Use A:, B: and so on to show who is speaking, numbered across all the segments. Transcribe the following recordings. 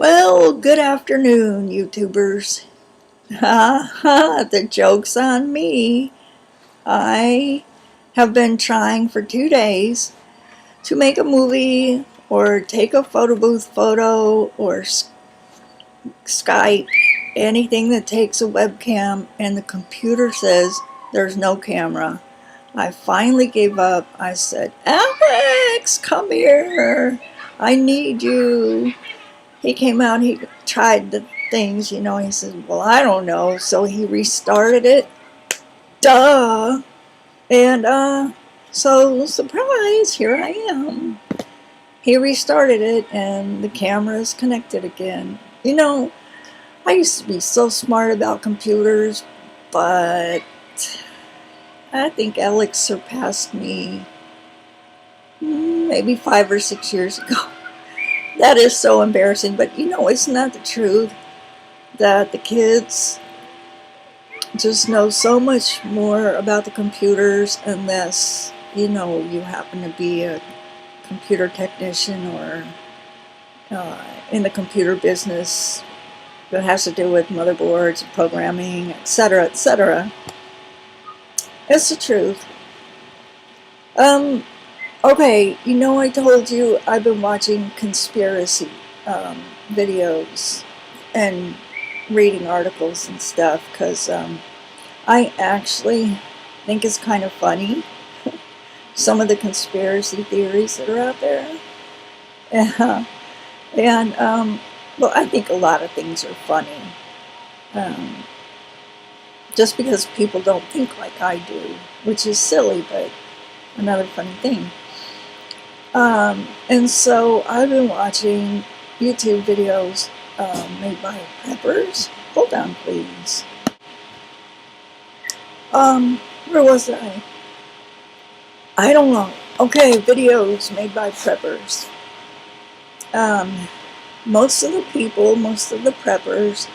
A: Well, good afternoon, YouTubers. Ha ha, the joke's on me. I have been trying for 2 days to make a movie or take a photo booth photo or Skype, anything that takes a webcam, and the computer says there's no camera. I finally gave up. I said, Alex, come here. I need you. He came out, he tried the things, he said, well, I don't know. So he restarted it. Duh. And so, surprise, here I am. He restarted it and the camera is connected again. I used to be so smart about computers, but I think Alex surpassed me maybe 5 or 6 years ago. That is so embarrassing, but isn't that the truth? That the kids just know so much more about the computers unless, you happen to be a computer technician or in the computer business that has to do with motherboards, programming, etc., etc. It's the truth. Okay, I told you I've been watching conspiracy videos and reading articles and stuff because I actually think it's kind of funny, some of the conspiracy theories that are out there. Well, I think a lot of things are funny. Just because people don't think like I do, which is silly, but another funny thing. And so I've been watching YouTube videos made by preppers. Hold on, please. Where was I? I don't know. Okay, videos made by preppers. Most of the people, most of the preppers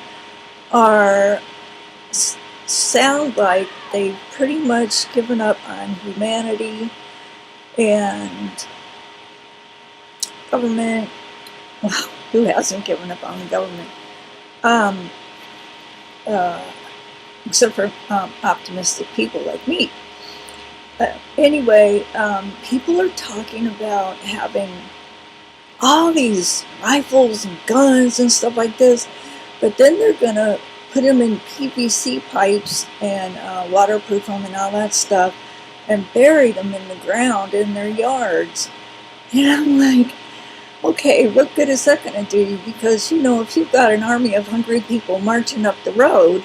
A: sound like they've pretty much given up on humanity and government. Well, who hasn't given up on the government? Except for optimistic people like me. Anyway, people are talking about having all these rifles and guns and stuff like this, but then they're going to put them in PVC pipes and waterproof them and all that stuff and bury them in the ground in their yards. And I'm like, okay, what good is that going to do? Because, if you've got an army of hungry people marching up the road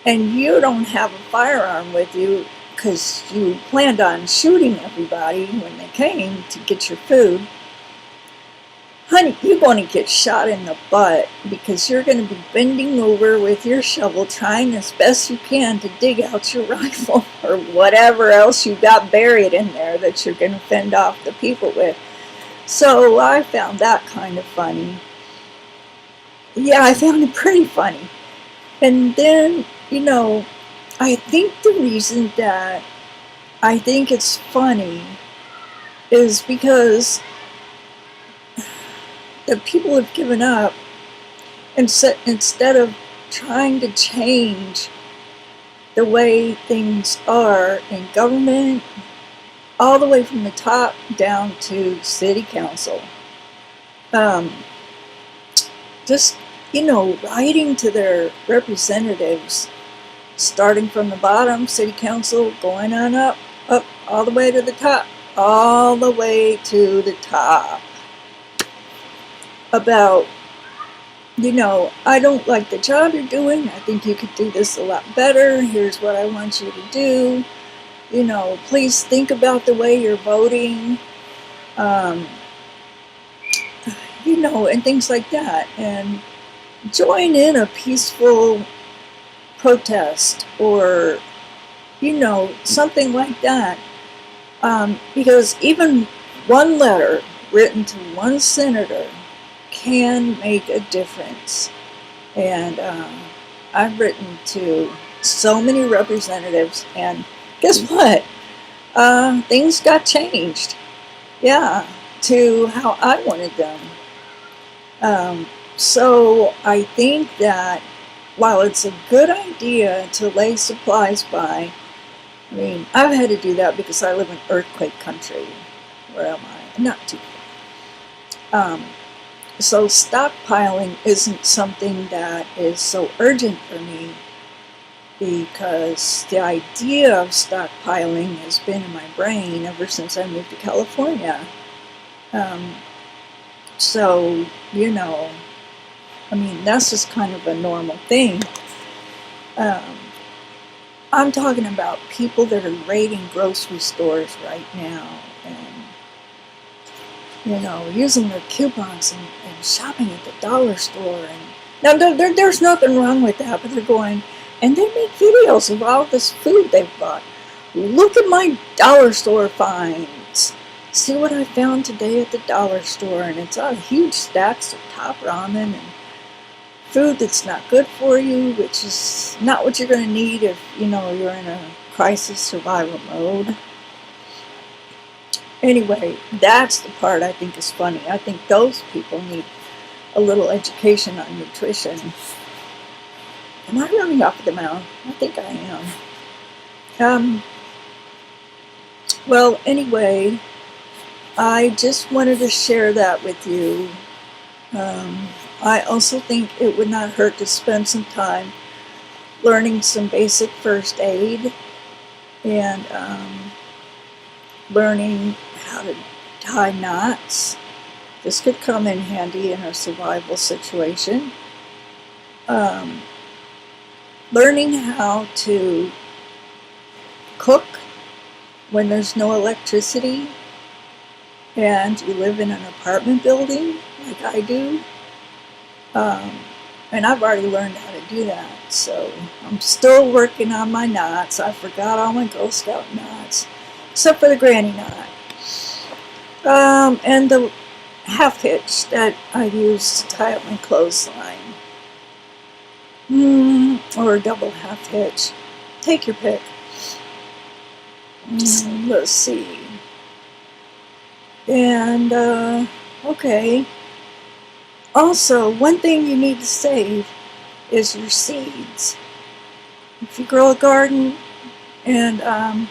A: and you don't have a firearm with you because you planned on shooting everybody when they came to get your food, honey, you're going to get shot in the butt because you're going to be bending over with your shovel trying as best you can to dig out your rifle or whatever else you got buried in there that you're going to fend off the people with. So I found that kind of funny. Yeah, I found it pretty funny. And then, I think the reason that I think it's funny is because the people have given up, and instead of trying to change the way things are in government, all the way from the top down to city council, just, writing to their representatives, starting from the bottom, city council, going on up, all the way to the top, all the way to the top, about, I don't like the job you're doing, I think you could do this a lot better, here's what I want you to do, please think about the way you're voting, and things like that, and join in a peaceful protest or, something like that, because even one letter written to one senator can make a difference. And I've written to so many representatives, and guess what? Things got changed. Yeah, to how I wanted them. So I think that while it's a good idea to lay supplies by, I mean, I've had to do that because I live in earthquake country. Where am I? Not too far. So stockpiling isn't something that is so urgent for me, because the idea of stockpiling has been in my brain ever since I moved to California. So, you know, I mean, that's just kind of a normal thing. I'm talking about people that are raiding grocery stores right now and, you know, using their coupons and shopping at the dollar store. And now, there's nothing wrong with that, but they're going, and they make videos of all this food they've bought. Look at my dollar store finds. See what I found today at the dollar store, and it's all huge stacks of top ramen and food that's not good for you, which is not what you're going to need if, you know, you're in a crisis survival mode. Anyway, that's the part I think is funny. I think those people need a little education on nutrition. Am I running off the mouth? I think I am. Well, anyway, I just wanted to share that with you. I also think it would not hurt to spend some time learning some basic first aid and learning how to tie knots. This could come in handy in a survival situation. Learning how to cook when there's no electricity and you live in an apartment building like I do. And I've already learned how to do that, so I'm still working on my knots. I forgot all my Girl Scout knots, except for the granny knot. And the half hitch that I use to tie up my clothesline. Or a double half hitch. Take your pick. Let's see. And, okay. Also, one thing you need to save is your seeds. If you grow a garden and,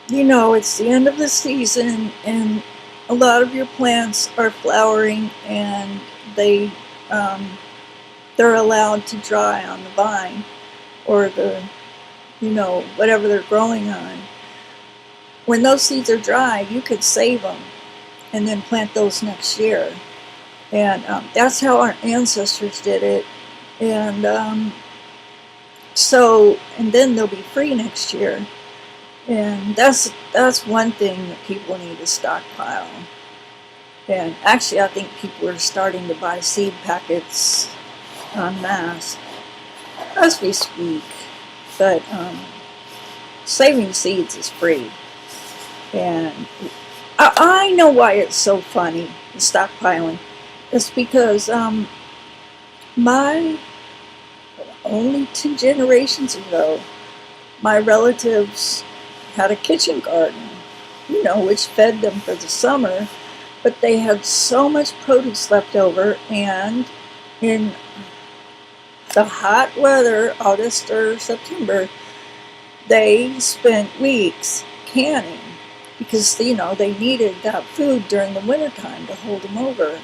A: you know, it's the end of the season and a lot of your plants are flowering and they're allowed to dry on the vine or the, you know, whatever they're growing on. When those seeds are dry, you could save them and then plant those next year. And that's how our ancestors did it. And so, and then they'll be free next year. And that's one thing that people need to stockpile. And actually, I think people are starting to buy seed packets en masse as we speak. But saving seeds is free. And I know why it's so funny, the stockpiling. It's because only 2 generations ago, my relatives had a kitchen garden, you know, which fed them for the summer, but they had so much produce left over, and in the hot weather, August or September, they spent weeks canning because, you know, they needed that food during the wintertime to hold them over.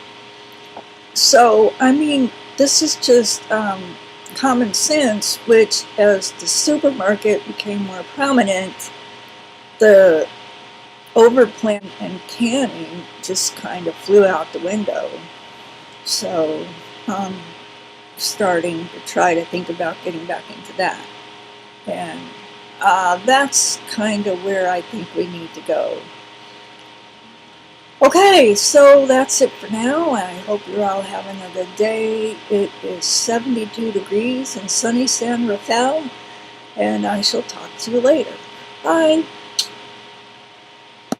A: So, I mean, this is just common sense, which as the supermarket became more prominent, the overplanting and canning just kind of flew out the window. So, I'm starting to try to think about getting back into that. And that's kind of where I think we need to go. Okay, so that's it for now. I hope you're all having a good day. It is 72 degrees in sunny San Rafael, and I shall talk to you later. Bye.